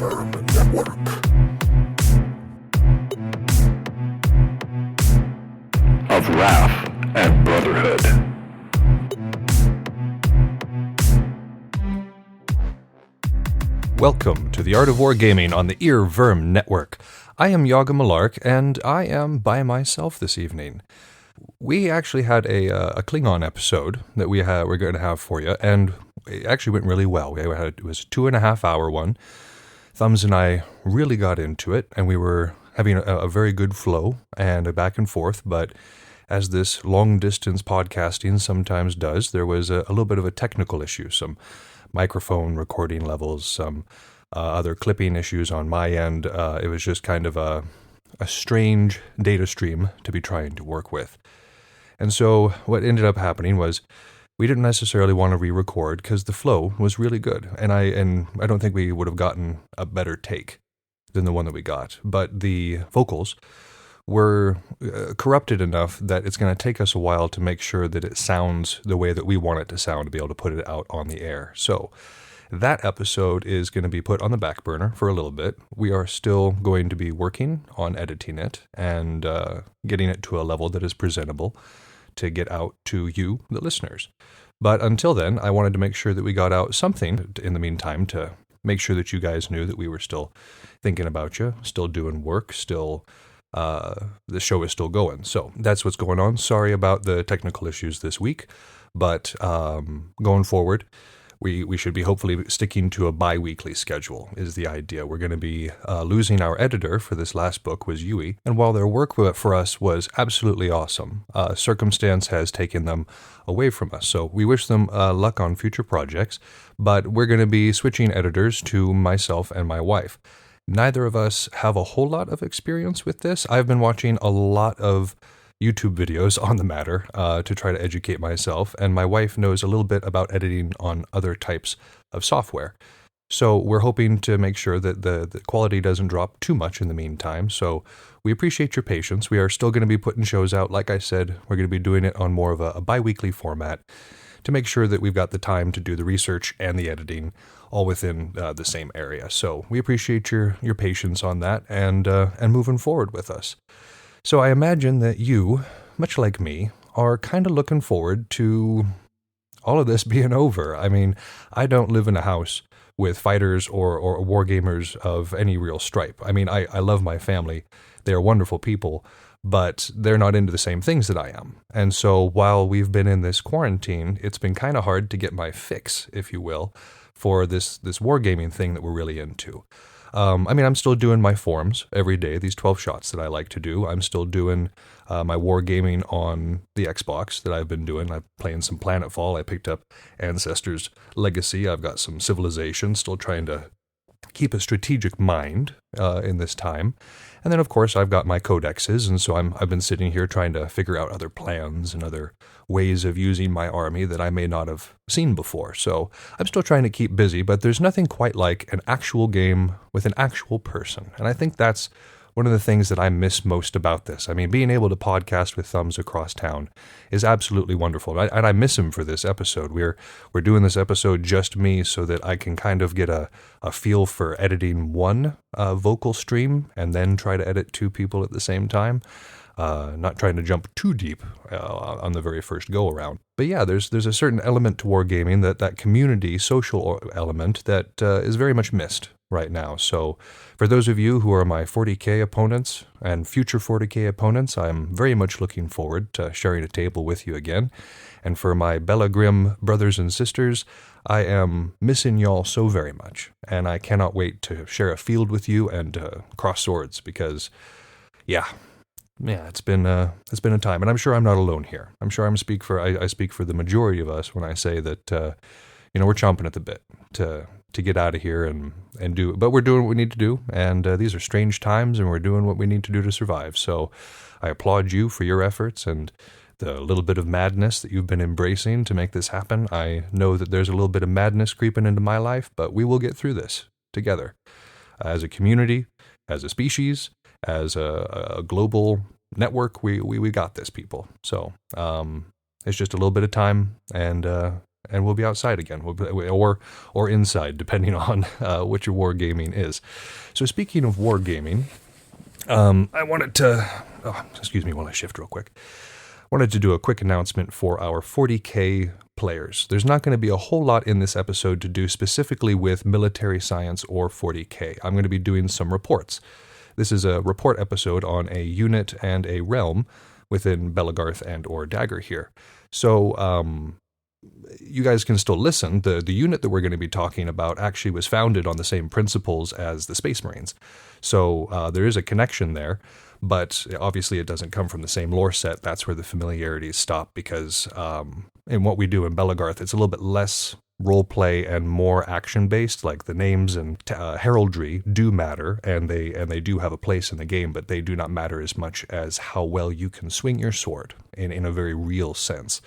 Verm Network. Of Rath and Brotherhood. Welcome to the Art of Wargaming on the Verm Network. I am Yaga Malark, and I am by myself this evening. We actually had a Klingon episode that we're going to have for you, and it actually went really well. It was a 2.5 hour one. Thumbs and I really got into it, and we were having a very good flow and a back and forth, but as this long-distance podcasting sometimes does, there was a little bit of a technical issue, some microphone recording levels, some other clipping issues on my end. It was just kind of a strange data stream to be trying to work with. And so what ended up happening was we didn't necessarily want to re-record because the flow was really good. And I don't think we would have gotten a better take than the one that we got. But the vocals were corrupted enough that it's going to take us a while to make sure that it sounds the way that we want it to sound to be able to put it out on the air. So that episode is going to be put on the back burner for a little bit. We are still going to be working on editing it and getting it to a level that is presentable to get out to you, the listeners. But until then, I wanted to make sure that we got out something in the meantime to make sure that you guys knew that we were still thinking about you, still doing work, still the show is still going. So that's what's going on. Sorry about the technical issues this week, but going forward, we should be hopefully sticking to a bi-weekly schedule is the idea. We're going to be losing our editor for this last book was Yui, and while their work for us was absolutely awesome, circumstance has taken them away from us. So we wish them luck on future projects, but we're going to be switching editors to myself and my wife. Neither of us have a whole lot of experience with this. I've been watching a lot of YouTube videos on the matter to try to educate myself, and my wife knows a little bit about editing on other types of software. So we're hoping to make sure that the quality doesn't drop too much in the meantime. So we appreciate your patience. We are still going to be putting shows out. Like I said, we're going to be doing it on more of a bi-weekly format to make sure that we've got the time to do the research and the editing all within the same area. So we appreciate your patience on that and moving forward with us. So I imagine that you, much like me, are kind of looking forward to all of this being over. I mean, I don't live in a house with fighters or wargamers of any real stripe. I mean, I love my family. They are wonderful people, but they're not into the same things that I am. And so while we've been in this quarantine, it's been kind of hard to get my fix, if you will, for this wargaming thing that we're really into. I mean, I'm still doing my forms every day, these 12 shots that I like to do. I'm still doing my wargaming on the Xbox that I've been doing. I'm playing some Planetfall. I picked up Ancestors Legacy. I've got some Civilization, still trying to keep a strategic mind in this time. And then, of course, I've got my codexes, and so I've been sitting here trying to figure out other plans and other ways of using my army that I may not have seen before. So I'm still trying to keep busy, but there's nothing quite like an actual game with an actual person. And I think that's one of the things that I miss most about this. I mean, being able to podcast with Thumbs across town is absolutely wonderful. And I miss him for this episode. We're doing this episode just me so that I can kind of get a feel for editing one vocal stream and then try to edit two people at the same time. Not trying to jump too deep on the very first go-around. But yeah, there's a certain element to wargaming, that community, social element that is very much missed right now. So for those of you who are my 40K opponents and future 40K opponents, I'm very much looking forward to sharing a table with you again. And for my Bella Grimm brothers and sisters, I am missing y'all so very much. And I cannot wait to share a field with you and cross swords because, yeah, it's been a time, and I'm sure I'm not alone here. I'm sure I speak for the majority of us when I say that we're chomping at the bit to get out of here and do. But we're doing what we need to do, and these are strange times, and we're doing what we need to do to survive. So I applaud you for your efforts and the little bit of madness that you've been embracing to make this happen. I know that there's a little bit of madness creeping into my life, but we will get through this together as a community, as a species, as a global network. We got this, people. So it's just a little bit of time, and and we'll be outside again, or inside, depending on what your wargaming is. So speaking of wargaming, I wanted to, excuse me while I shift real quick. Wanted to do a quick announcement for our 40K players. There's not going to be a whole lot in this episode to do specifically with military science or 40K. I'm going to be doing some reports. This is a report episode on a unit and a realm within Belagarth and or Dagger here. So you guys can still listen. The unit that we're going to be talking about actually was founded on the same principles as the Space Marines. So there is a connection there. But obviously it doesn't come from the same lore set. That's where the familiarities stop, because in what we do in Belagarth, it's a little bit less roleplay and more action-based. Like the names and heraldry do matter, and they do have a place in the game, but they do not matter as much as how well you can swing your sword in a very real sense.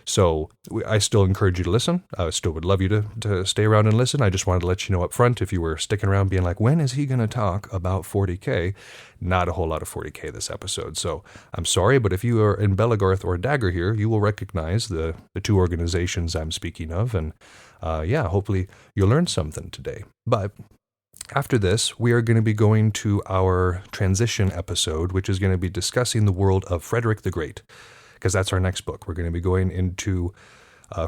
So I still encourage you to listen. I still would love you to stay around and listen. I just wanted to let you know up front, if you were sticking around being like, when is he going to talk about 40K? Not a whole lot of 40K this episode. So I'm sorry, but if you are in Belagarth or Dagger here, you will recognize the two organizations I'm speaking of. And hopefully you'll learn something today. But after this, we are going to be going to our transition episode, which is going to be discussing the world of Frederick the Great, because that's our next book. We're going to be going into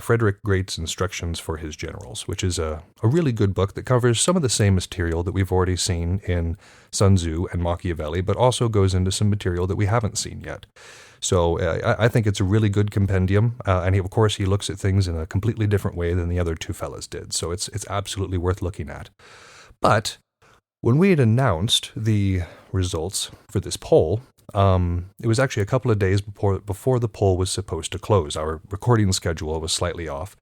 Frederick Great's instructions for his generals, which is a really good book that covers some of the same material that we've already seen in Sun Tzu and Machiavelli, but also goes into some material that we haven't seen yet. So I think it's a really good compendium, and of course he looks at things in a completely different way than the other two fellas did, so it's absolutely worth looking at. But when we had announced the results for this poll, it was actually a couple of days before the poll was supposed to close. Our recording schedule was slightly off,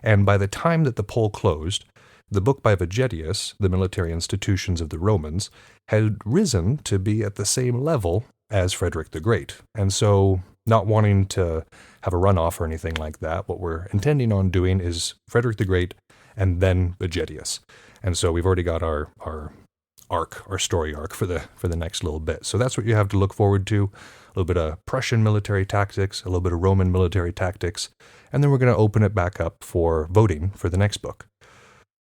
and by the time that the poll closed, the book by Vegetius, The Military Institutions of the Romans, had risen to be at the same level as Frederick the Great. And so, not wanting to have a runoff or anything like that, what we're intending on doing is Frederick the Great and then Vegetius. And so we've already got our story arc for the next little bit. So that's what you have to look forward to. A little bit of Prussian military tactics, a little bit of Roman military tactics, and then we're going to open it back up for voting for the next book.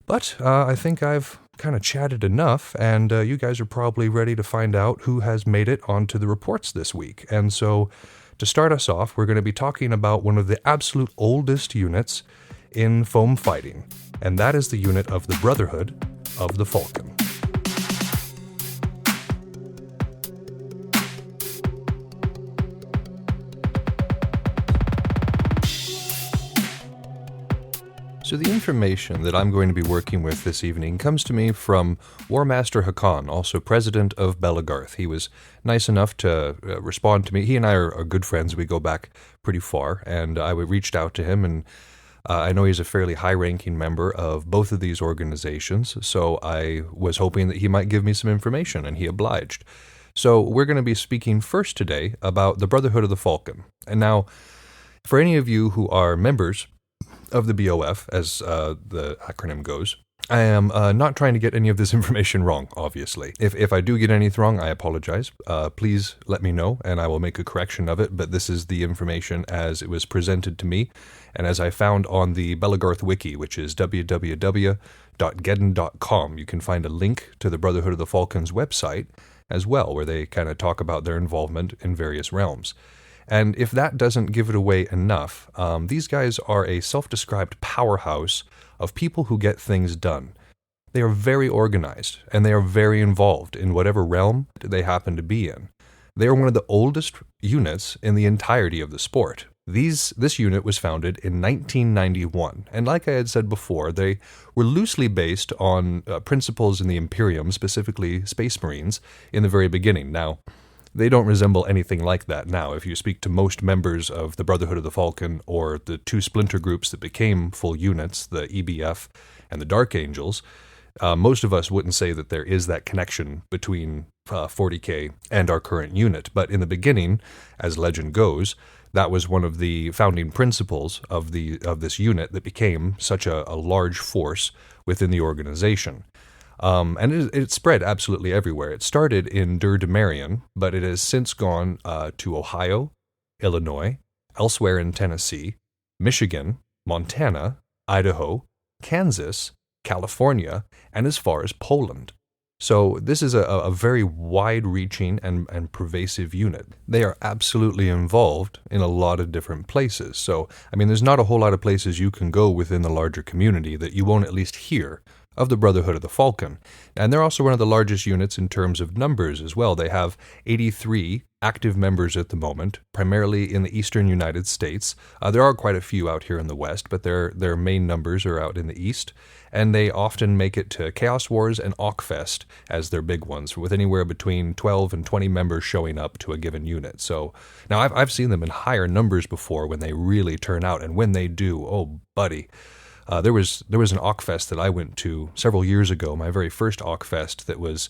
But I think I've kind of chatted enough, and you guys are probably ready to find out who has made it onto the reports this week. And so to start us off, we're going to be talking about one of the absolute oldest units in foam fighting, and that is the unit of the Brotherhood of the Falcon. So the information that I'm going to be working with this evening comes to me from War Master Hakan, also president of Belagarth. He was nice enough to respond to me. He and I are good friends. We go back pretty far, and I reached out to him, and I know he's a fairly high-ranking member of both of these organizations, so I was hoping that he might give me some information, and he obliged. So we're going to be speaking first today about the Brotherhood of the Falcon. And now, for any of you who are members of the BOF, as the acronym goes, I am not trying to get any of this information wrong, obviously. If I do get anything wrong, I apologize. Please let me know, and I will make a correction of it, but this is the information as it was presented to me, and as I found on the Belagarth wiki, which is www.geddon.com. You can find a link to the Brotherhood of the Falcon's website as well, where they kind of talk about their involvement in various realms. And if that doesn't give it away enough, these guys are a self-described powerhouse of people who get things done. They are very organized, and they are very involved in whatever realm they happen to be in. They are one of the oldest units in the entirety of the sport. This unit was founded in 1991, and like I had said before, they were loosely based on principles in the Imperium, specifically Space Marines, in the very beginning. Now, they don't resemble anything like that now. If you speak to most members of the Brotherhood of the Falcon or the two splinter groups that became full units, the EBF and the Dark Angels, most of us wouldn't say that there is that connection between 40K and our current unit. But in the beginning, as legend goes, that was one of the founding principles of this unit that became such a large force within the organization. And it spread absolutely everywhere. It started in Dur-Damarian, but it has since gone to Ohio, Illinois, elsewhere in Tennessee, Michigan, Montana, Idaho, Kansas, California, and as far as Poland. So this is a very wide-reaching and pervasive unit. They are absolutely involved in a lot of different places. So, I mean, there's not a whole lot of places you can go within the larger community that you won't at least hear of the Brotherhood of the Falcon. And they're also one of the largest units in terms of numbers as well. They have 83 active members at the moment, primarily in the eastern United States. There are quite a few out here in the west, but their main numbers are out in the east. And they often make it to Chaos Wars and Aukfest as their big ones, with anywhere between 12 and 20 members showing up to a given unit. So now I've seen them in higher numbers before when they really turn out, and when they do, oh buddy. There was an Aukfest that I went to several years ago, my very first Aukfest, that was,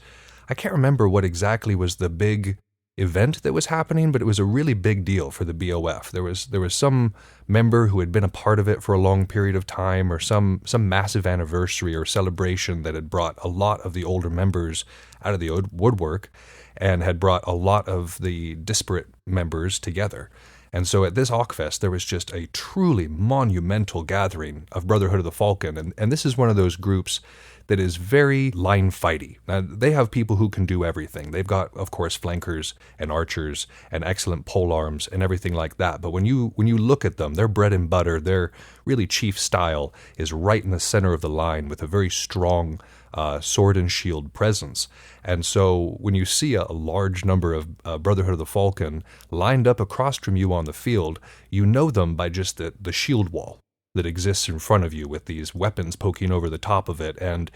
I can't remember what exactly was the big event that was happening, but it was a really big deal for the BOF. There was some member who had been a part of it for a long period of time, or some massive anniversary or celebration that had brought a lot of the older members out of the woodwork and had brought a lot of the disparate members together. And so at this Aukfest, there was just a truly monumental gathering of Brotherhood of the Falcon. And this is one of those groups that is very line-fighty. Now, they have people who can do everything. They've got, of course, flankers and archers and excellent polearms and everything like that. But when you look at them, their bread and butter, their really chief style is right in the center of the line with a very strong sword and shield presence. And so when you see a large number of Brotherhood of the Falcon lined up across from you on the field, you know them by just the shield wall that exists in front of you with these weapons poking over the top of it. And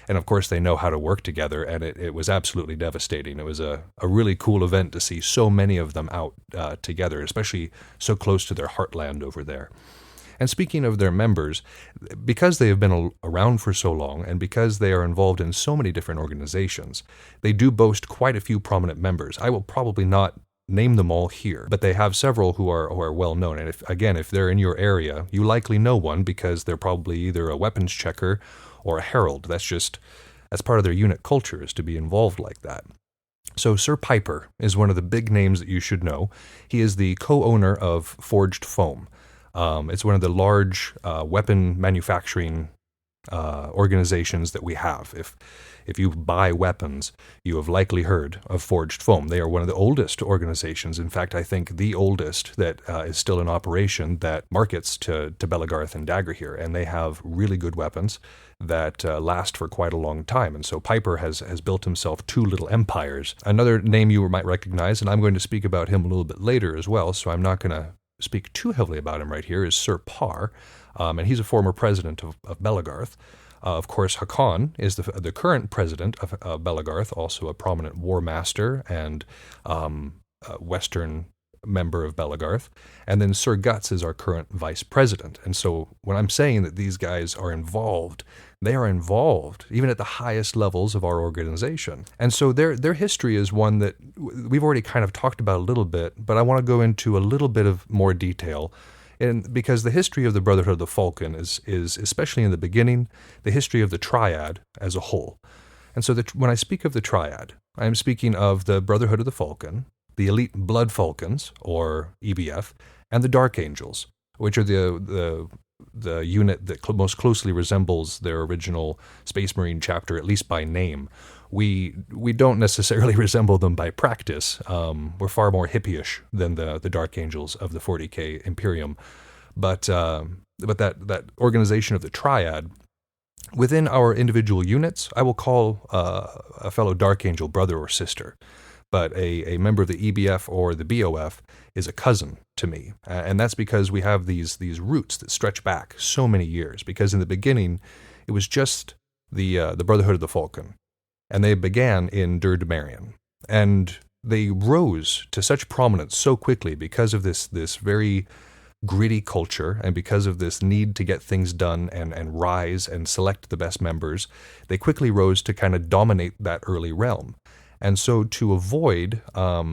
of course, they know how to work together, and it was absolutely devastating. It was a really cool event to see so many of them out together, especially so close to their heartland over there. And speaking of their members, because they have been around for so long and because they are involved in so many different organizations, they do boast quite a few prominent members. I will probably not name them all here, but they have several who are well known. And if they're in your area, you likely know one because they're probably either a weapons checker or a herald. That's part of their unit culture, is to be involved like that. So Sir Piper is one of the big names that you should know. He is the co-owner of Forged Foam. It's one of the large weapon manufacturing organizations that we have. If you buy weapons, you have likely heard of Forged Foam. They are one of the oldest organizations. In fact, I think the oldest that is still in operation that markets to Belagarth and Dagorhir, and they have really good weapons that last for quite a long time. And so Piper has built himself two little empires. Another name you might recognize, and I'm going to speak about him a little bit later as well, so I'm not going to speak too heavily about him right here, is Sir Parr, and he's a former president of Belagarth. Of course, Haakon is the current president of Belagarth, also a prominent war master and Western member of Belagarth. And then Sir Guts is our current vice president. And so when I'm saying that these guys are involved, they are involved even at the highest levels of our organization. And so their history is one that we've already kind of talked about a little bit, but I want to go into a little bit of more detail. And because the history of the Brotherhood of the Falcon is especially in the beginning, the history of the Triad as a whole. And so when I speak of the Triad, I am speaking of the Brotherhood of the Falcon, the Elite Blood Falcons, or EBF, and the Dark Angels, which are the unit that most closely resembles their original Space Marine chapter, at least by name. We don't necessarily resemble them by practice. We're far more hippie-ish than the Dark Angels of the 40K Imperium. But that organization of the Triad, within our individual units, I will call a fellow Dark Angel brother or sister. But a member of the EBF or the BOF is a cousin to me. And that's because we have these roots that stretch back so many years. Because in the beginning, it was just the Brotherhood of the Falcon. And they began in Dur Damarian. And they rose to such prominence so quickly because of this very gritty culture and because of this need to get things done and rise and select the best members. They quickly rose to kind of dominate that early realm. And so to avoid a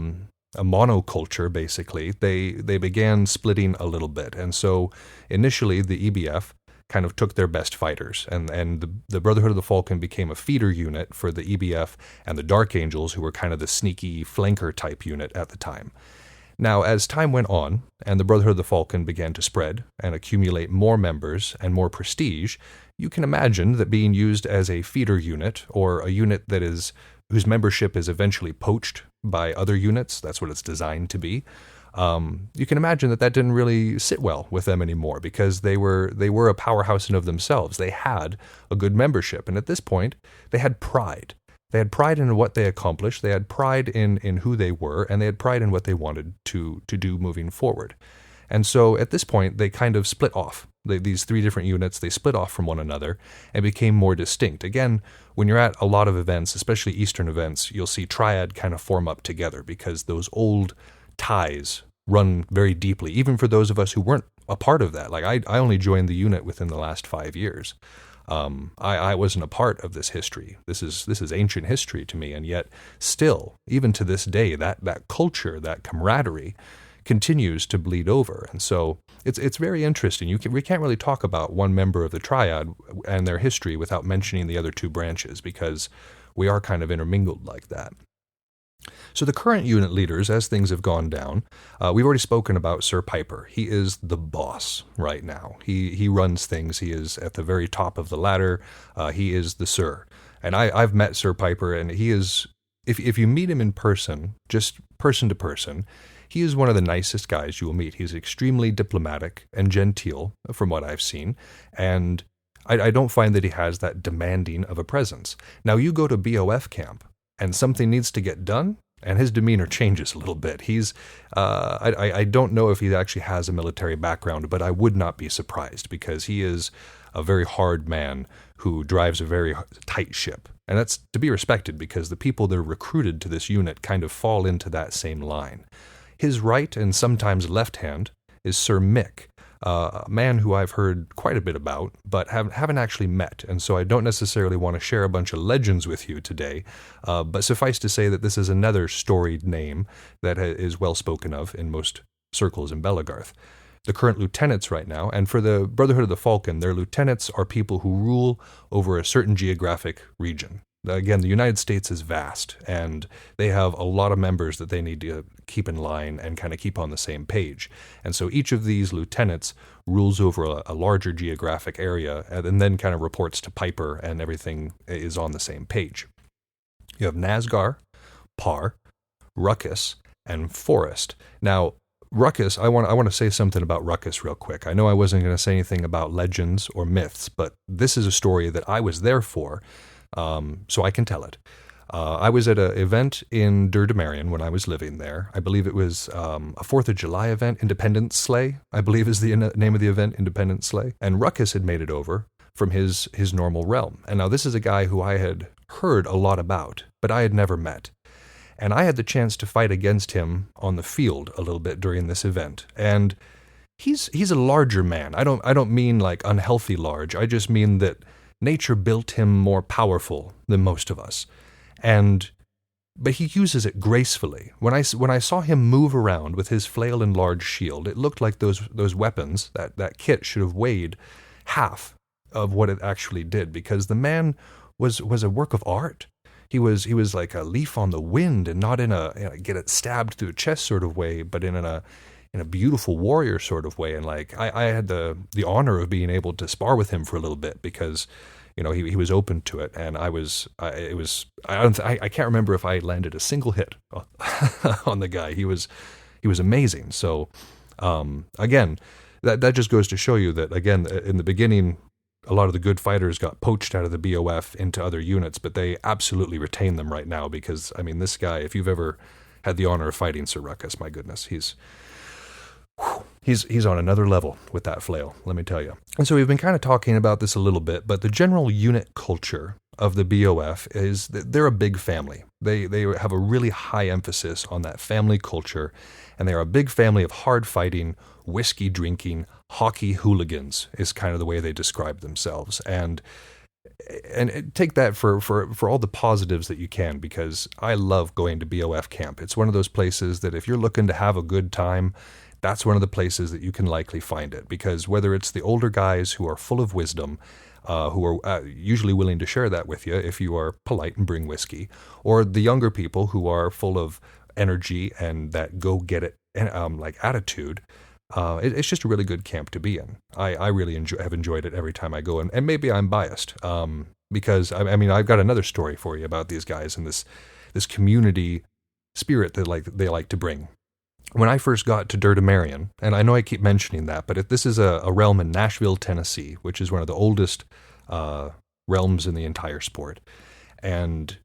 monoculture, basically, they began splitting a little bit. And so initially the EBF kind of took their best fighters, and the Brotherhood of the Falcon became a feeder unit for the EBF and the Dark Angels, who were kind of the sneaky flanker type unit at the time. Now, as time went on, and the Brotherhood of the Falcon began to spread and accumulate more members and more prestige, you can imagine that being used as a feeder unit, or a unit whose membership is eventually poached by other units, that's what it's designed to be, you can imagine that didn't really sit well with them anymore, because they were a powerhouse in of themselves. They had a good membership, and at this point, they had pride. They had pride in what they accomplished, they had pride in who they were, and they had pride in what they wanted to do moving forward. And so at this point, they kind of split off. These three different units, they split off from one another and became more distinct. Again, when you're at a lot of events, especially Eastern events, you'll see Triad kind of form up together, because those old ties run very deeply, even for those of us who weren't a part of that. Like, I only joined the unit within the last 5 years. I wasn't a part of this history. This is ancient history to me, and yet still, even to this day, that culture, that camaraderie, continues to bleed over. And so it's very interesting. We can't really talk about one member of the Triad and their history without mentioning the other two branches, because we are kind of intermingled like that. So the current unit leaders, as things have gone down, we've already spoken about Sir Piper. He is the boss right now. He runs things. He is at the very top of the ladder. He is the Sir. And I've met Sir Piper, and he is, if you meet him in person, just person to person, he is one of the nicest guys you will meet. He's extremely diplomatic and genteel, from what I've seen, and I don't find that he has that demanding of a presence. Now, you go to BOF camp, and something needs to get done, and his demeanor changes a little bit. I don't know if he actually has a military background, but I would not be surprised, because he is a very hard man who drives a very tight ship. And that's to be respected, because the people that are recruited to this unit kind of fall into that same line. His right and sometimes left hand is Sir Mick, a man who I've heard quite a bit about, but haven't actually met, and so I don't necessarily want to share a bunch of legends with you today, but suffice to say that this is another storied name that is well spoken of in most circles in Belagarth. The current lieutenants right now, and for the Brotherhood of the Falcon, their lieutenants are people who rule over a certain geographic region. Again, the United States is vast, and they have a lot of members that they need to keep in line and kind of keep on the same page. And so each of these lieutenants rules over a larger geographic area, and then kind of reports to Piper, and everything is on the same page. You have Nazgar, Par, Ruckus, and Forest. Now, Ruckus, I want to say something about Ruckus real quick. I know I wasn't going to say anything about legends or myths, but this is a story that I was there for, so I can tell it. I was at an event in Durdemarion when I was living there. I believe it was a 4th of July event, Independence Sleigh, I believe is the name of the event, Independence Sleigh. And Ruckus had made it over from his normal realm. And now this is a guy who I had heard a lot about, but I had never met. And I had the chance to fight against him on the field a little bit during this event. And he's a larger man. I don't mean like unhealthy large. I just mean that nature built him more powerful than most of us. But he uses it gracefully. When I saw him move around with his flail and large shield, it looked like those weapons, that kit should have weighed half of what it actually did, because the man was a work of art. He was like a leaf on the wind, and not in a get it stabbed through the chest sort of way, but in a beautiful warrior sort of way. And like I had the honor of being able to spar with him for a little bit, because he was open to it, and I can't remember if I landed a single hit on the guy. He was amazing. So again, that just goes to show you that, again, in the beginning, a lot of the good fighters got poached out of the BOF into other units, but they absolutely retain them right now, because, I mean, this guy, if you've ever had the honor of fighting Sir Ruckus, my goodness, he's on another level with that flail, let me tell you. And so we've been kind of talking about this a little bit, but the general unit culture of the BOF is that they're a big family. They have a really high emphasis on that family culture, and they are a big family of hard fighting, whiskey drinking, hockey hooligans is kind of the way they describe themselves. And take that for all the positives that you can, because I love going to BOF camp. It's one of those places that if you're looking to have a good time, that's one of the places that you can likely find it, because whether it's the older guys who are full of wisdom, who are usually willing to share that with you if you are polite and bring whiskey, or the younger people who are full of energy and that go-get-it like attitude, it's just a really good camp to be in. I really have enjoyed it every time I go, and maybe I'm biased, because I mean I've got another story for you about these guys and this community spirit that they like to bring. When I first got to Dirtamarian, and I know I keep mentioning that, but this is a realm in Nashville, Tennessee, which is one of the oldest realms in the entire sport. And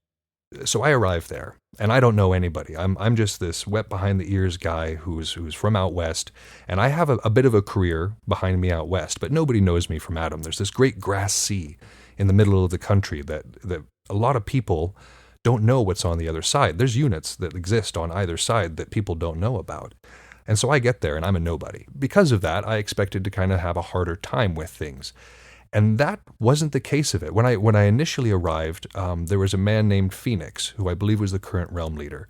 so I arrived there, and I don't know anybody. I'm just this wet behind the ears guy who's from out west, and I have a bit of a career behind me out west, but nobody knows me from Adam. There's this great grass sea in the middle of the country that a lot of people don't know what's on the other side. There's units that exist on either side that people don't know about. And so I get there and I'm a nobody. Because of that, I expected to kind of have a harder time with things. And that wasn't the case of it. When I initially arrived, there was a man named Phoenix, who I believe was the current realm leader.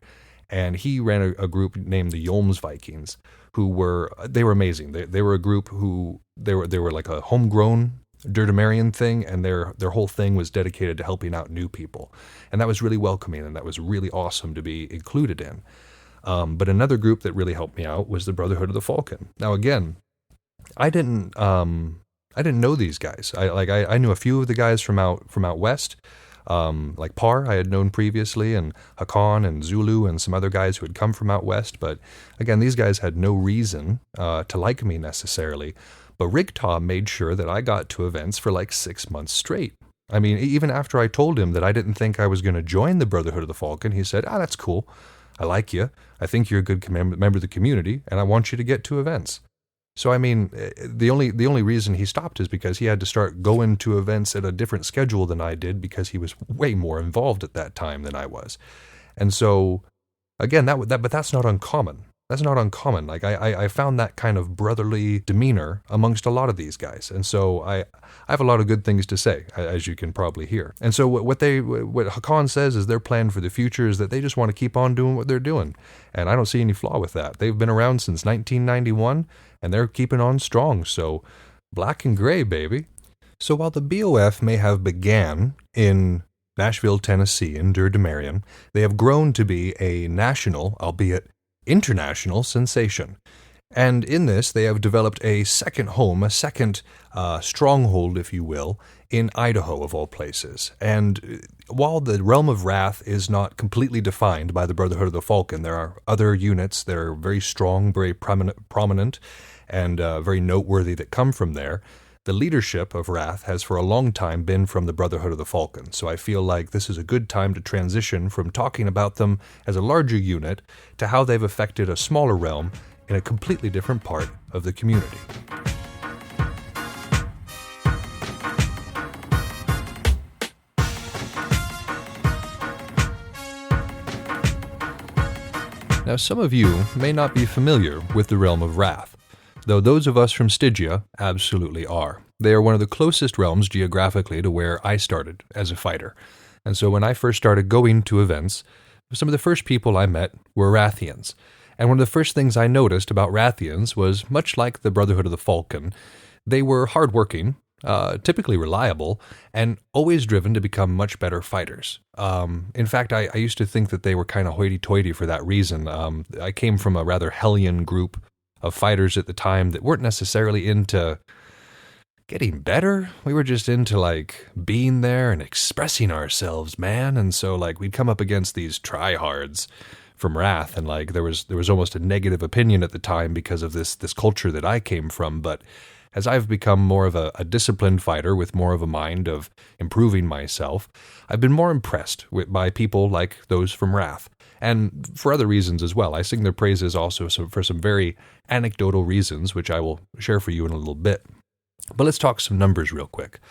And he ran a group named the Yolms Vikings, who were amazing. They were a group who, they were like a homegrown Dirtamarian thing, and their whole thing was dedicated to helping out new people. And that was really welcoming, and that was really awesome to be included in. But another group that really helped me out was the Brotherhood of the Falcon. Now again, I didn't know these guys. I knew a few of the guys from out west, like Par I had known previously, and Hakan and Zulu and some other guys who had come from out west. But again, these guys had no reason to like me necessarily. But Rigtaw made sure that I got to events for like 6 months straight. I mean, even after I told him that I didn't think I was going to join the Brotherhood of the Falcon, he said, that's cool. I like you. I think you're a good member of the community, and I want you to get to events. So, I mean, the only reason he stopped is because he had to start going to events at a different schedule than I did, because he was way more involved at that time than I was. And so, again, but that's not uncommon. That's not uncommon. Like I found that kind of brotherly demeanor amongst a lot of these guys, and so I have a lot of good things to say, as you can probably hear. And so what Hakan says is their plan for the future is that they just want to keep on doing what they're doing, and I don't see any flaw with that. They've been around since 1991, and they're keeping on strong. So black and gray, baby. So while the BOF may have began in Nashville, Tennessee, in Dirtamarian, they have grown to be a national, albeit international, sensation. And in this, they have developed a second home, a second stronghold, if you will, in Idaho, of all places. And while the realm of Rath is not completely defined by the Brotherhood of the Falcon, there are other units that are very strong, very prominent, and very noteworthy that come from there. The leadership of Rath has for a long time been from the Brotherhood of the Falcon, so I feel like this is a good time to transition from talking about them as a larger unit to how they've affected a smaller realm in a completely different part of the community. Now, some of you may not be familiar with the realm of Rath, though those of us from Stygia absolutely are. They are one of the closest realms geographically to where I started as a fighter. And so when I first started going to events, some of the first people I met were Rathians. And one of the first things I noticed about Rathians was, much like the Brotherhood of the Falcon, they were hardworking, typically reliable, and always driven to become much better fighters. In fact, I used to think that they were kind of hoity-toity for that reason. I came from a rather hellion group of fighters at the time that weren't necessarily into getting better. We were just into like being there and expressing ourselves, man. And so like we'd come up against these tryhards from Rath, and like there was almost a negative opinion at the time because of this culture that I came from. But as I've become more of a disciplined fighter with more of a mind of improving myself, I've been more impressed by people like those from Rath. And for other reasons as well. I sing their praises also for some very anecdotal reasons, which I will share for you in a little bit. But let's talk some numbers real quick.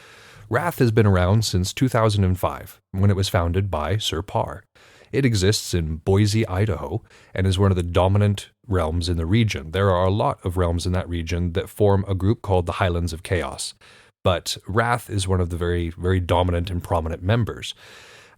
Rath has been around since 2005, when it was founded by Sir Par. It exists in Boise, Idaho, and is one of the dominant realms in the region. There are a lot of realms in that region that form a group called the Highlands of Chaos. But Rath is one of the very, very dominant and prominent members.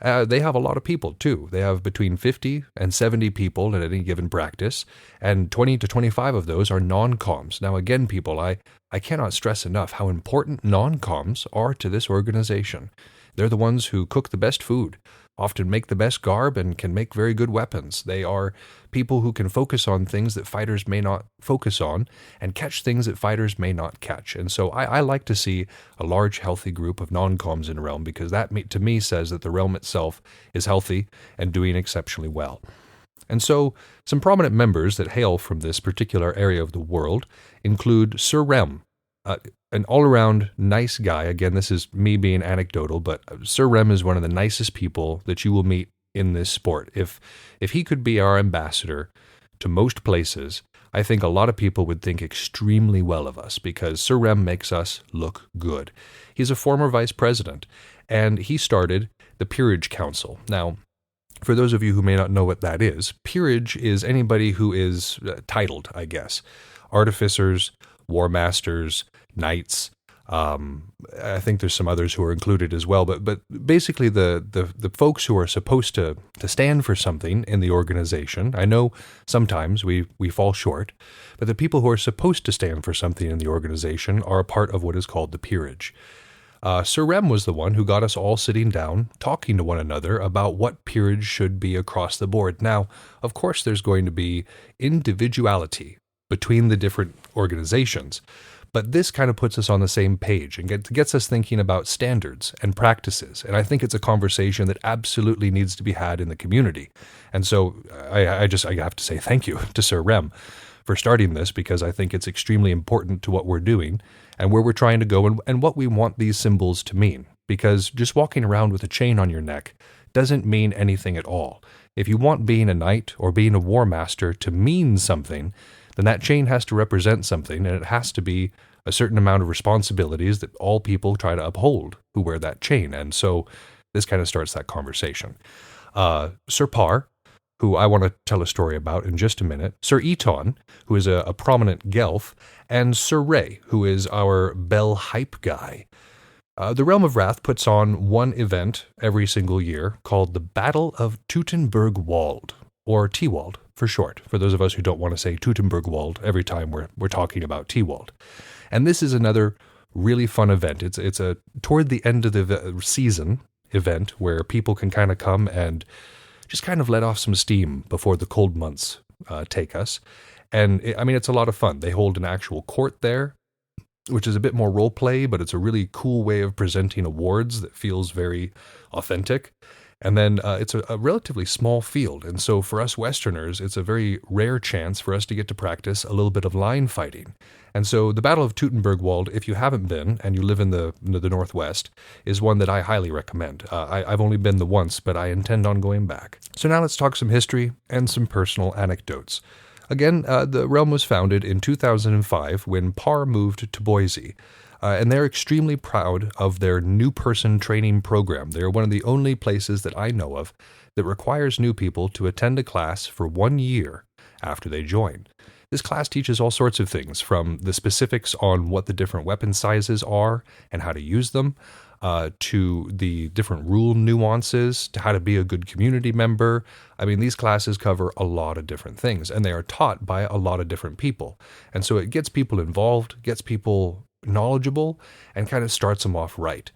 They have a lot of people, too. They have between 50 and 70 people at any given practice, and 20 to 25 of those are non-coms. Now, again, people, I cannot stress enough how important non-coms are to this organization. They're the ones who cook the best food, often make the best garb and can make very good weapons. They are people who can focus on things that fighters may not focus on and catch things that fighters may not catch. And so I like to see a large, healthy group of non-coms in Realm, because that, to me, says that the Realm itself is healthy and doing exceptionally well. And so, some prominent members that hail from this particular area of the world include Sir Rem, an all-around nice guy. Again, this is me being anecdotal, but Sir Rem is one of the nicest people that you will meet in this sport. If he could be our ambassador to most places, I think a lot of people would think extremely well of us, because Sir Rem makes us look good. He's a former vice president, and he started the Peerage Council. Now, for those of you who may not know what that is, peerage is anybody who is titled, I guess. Artificers, war masters, knights. I think there's some others who are included as well. But basically the folks who are supposed to stand for something in the organization. I know sometimes we fall short, but the people who are supposed to stand for something in the organization are a part of what is called the peerage. Sir Rem was the one who got us all sitting down, talking to one another about what peerage should be across the board. Now, of course, there's going to be individuality between the different organizations, but this kind of puts us on the same page and gets us thinking about standards and practices. And I think it's a conversation that absolutely needs to be had in the community. And so I have to say thank you to Sir Rem for starting this, because I think it's extremely important to what we're doing and where we're trying to go and what we want these symbols to mean. Because just walking around with a chain on your neck doesn't mean anything at all. If you want being a knight or being a war master to mean something, then that chain has to represent something, and it has to be a certain amount of responsibilities that all people try to uphold who wear that chain. And so this kind of starts that conversation. Sir Parr, who I want to tell a story about in just a minute, Sir Eton, who is a prominent Gelf, and Sir Ray, who is our Bell Hype guy. The Realm of Rath puts on one event every single year called the Battle of Teutonberg Wald, or T-Wald for short, for those of us who don't want to say Teutonberg Wald every time we're talking about T-Wald. And this is another really fun event. It's a toward the end of the season event where people can kind of come and just kind of let off some steam before the cold months take us. And it's a lot of fun. They hold an actual court there, which is a bit more role play, but it's a really cool way of presenting awards that feels very authentic. And then it's a relatively small field. And so for us Westerners, it's a very rare chance for us to get to practice a little bit of line fighting. And so the Battle of Teutonberg Wald, if you haven't been and you live in the Northwest, is one that I highly recommend. I've only been the once, but I intend on going back. So now let's talk some history and some personal anecdotes. Again, the Realm was founded in 2005 when Parr moved to Boise. And they're extremely proud of their new person training program. They're one of the only places that I know of that requires new people to attend a class for 1 year after they join. This class teaches all sorts of things, from the specifics on what the different weapon sizes are and how to use them, to the different rule nuances, to how to be a good community member. These classes cover a lot of different things, and they are taught by a lot of different people. And so it gets people involved, gets people knowledgeable, and kind of starts them off right.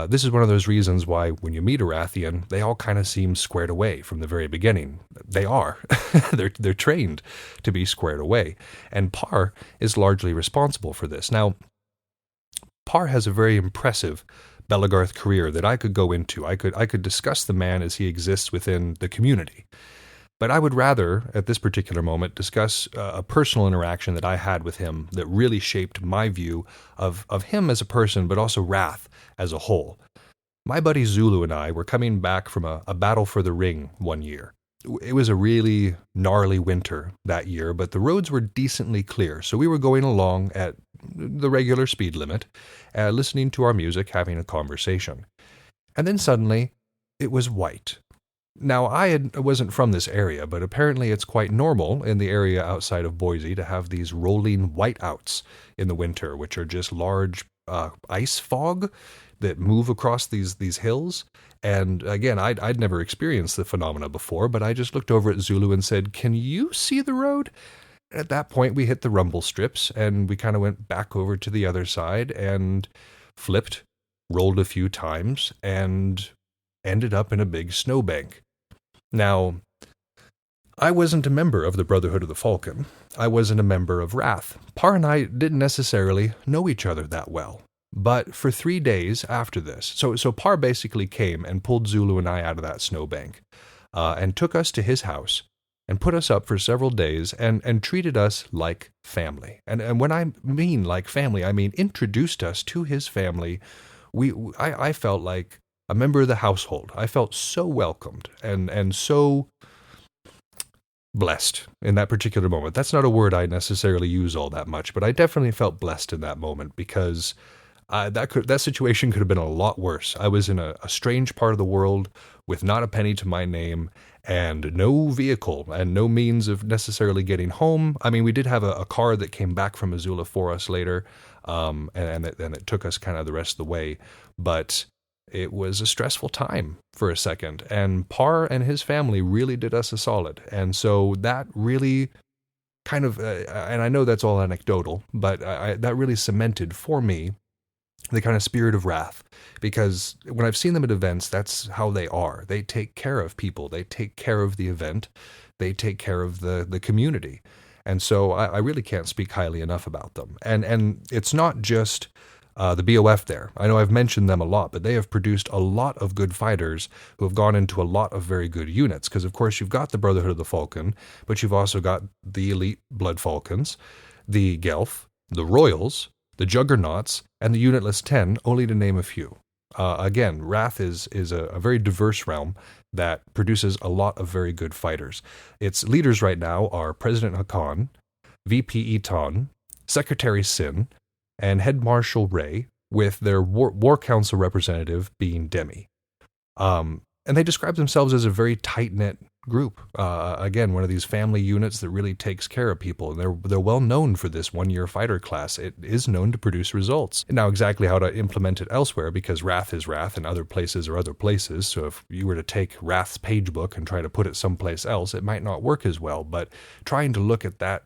This is one of those reasons why when you meet a Rathian, they all kind of seem squared away from the very beginning. They are. They're trained to be squared away. And Parr is largely responsible for this. Now, Parr has a very impressive Belagarth career that I could go into. I could discuss the man as he exists within the community. But I would rather, at this particular moment, discuss a personal interaction that I had with him that really shaped my view of him as a person, but also Rath as a whole. My buddy Zulu and I were coming back from a battle for the ring one year. It was a really gnarly winter that year, but the roads were decently clear, so we were going along at the regular speed limit, listening to our music, having a conversation. And then suddenly, it was white. Now, I wasn't from this area, but apparently it's quite normal in the area outside of Boise to have these rolling whiteouts in the winter, which are just large ice fog that move across these hills. And again, I'd never experienced the phenomena before, but I just looked over at Zulu and said, "Can you see the road?" At that point, we hit the rumble strips, and we kind of went back over to the other side and flipped, rolled a few times, and ended up in a big snowbank. Now, I wasn't a member of the Brotherhood of the Falcon. I wasn't a member of Rath. Par and I didn't necessarily know each other that well. But for 3 days after this, so Par basically came and pulled Zulu and I out of that snowbank, and took us to his house and put us up for several days and treated us like family. And when I mean like family, I mean introduced us to his family. I felt like a member of the household. I felt so welcomed and so blessed in that particular moment. That's not a word I necessarily use all that much, but I definitely felt blessed in that moment because that situation could have been a lot worse. I was in a strange part of the world with not a penny to my name and no vehicle and no means of necessarily getting home. I mean, we did have a car that came back from Missoula for us later, and it took us kind of the rest of the way, but it was a stressful time for a second, and Par and his family really did us a solid, and so that really kind of, and I know that's all anecdotal, but that really cemented for me the kind of spirit of Rath, because when I've seen them at events, that's how they are. They take care of people. They take care of the event. They take care of the community. And so I really can't speak highly enough about them. And it's not just the BOF there. I know I've mentioned them a lot, but they have produced a lot of good fighters who have gone into a lot of very good units. Because, of course, you've got the Brotherhood of the Falcon, but you've also got the Elite Blood Falcons, the Gelf, the Royals, the Juggernauts, and the Unitless 10, only to name a few. Again, Rath is a very diverse realm that produces a lot of very good fighters. Its leaders right now are President Hakan, VP Eton, Secretary Sin, and Head Marshal Ray, with their War Council representative being Demi. And they describe themselves as a very tight-knit group. Again, one of these family units that really takes care of people. And they're well known for this one-year fighter class. It is known to produce results. Now, exactly how to implement it elsewhere, because Rath is Rath and other places are other places. So if you were to take Rath's page book and try to put it someplace else, it might not work as well. But trying to look at that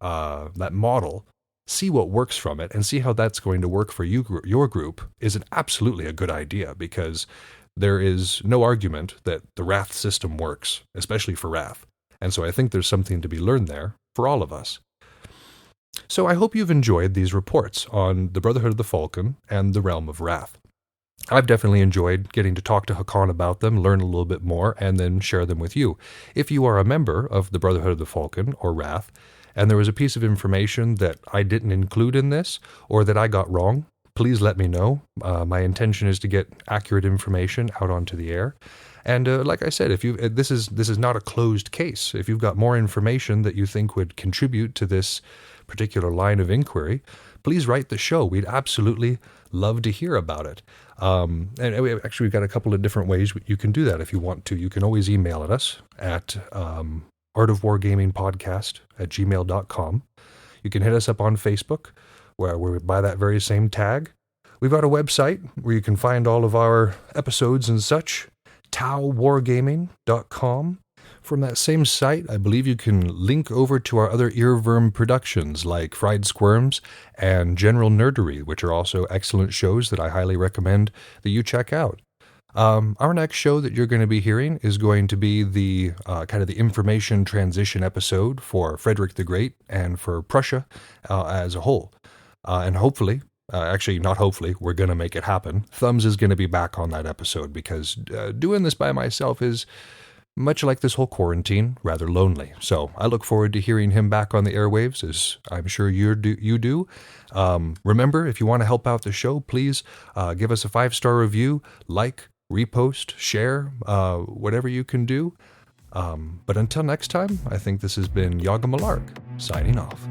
model, see what works from it, and see how that's going to work for your group is absolutely a good idea, because there is no argument that the Rath system works, especially for Rath. And so I think there's something to be learned there for all of us. So I hope you've enjoyed these reports on the Brotherhood of the Falcon and the realm of Rath. I've definitely enjoyed getting to talk to Hakan about them, learn a little bit more, and then share them with you. If you are a member of the Brotherhood of the Falcon or Rath, and there was a piece of information that I didn't include in this, or that I got wrong, please let me know. My intention is to get accurate information out onto the air. And like I said, if you this is not a closed case. If you've got more information that you think would contribute to this particular line of inquiry, please write the show. We'd absolutely love to hear about it. And we've got a couple of different ways you can do that if you want to. You can always email at us at artofwargamingpodcast@gmail.com. You can hit us up on Facebook, where we're by that very same tag. We've got a website where you can find all of our episodes and such, tauwargaming.com. From that same site, I believe you can link over to our other earworm productions like Fried Squirms and General Nerdery, which are also excellent shows that I highly recommend that you check out. Our next show that you're going to be hearing is going to be the kind of the information transition episode for Frederick the Great and for Prussia as a whole. And hopefully, actually not hopefully, we're going to make it happen. Thumbs is going to be back on that episode because doing this by myself is, much like this whole quarantine, rather lonely. So I look forward to hearing him back on the airwaves, as I'm sure you do. Remember, if you want to help out the show, please give us a 5-star review, like, repost, share, whatever you can do. But until next time, I think this has been Yaga Malark, signing off.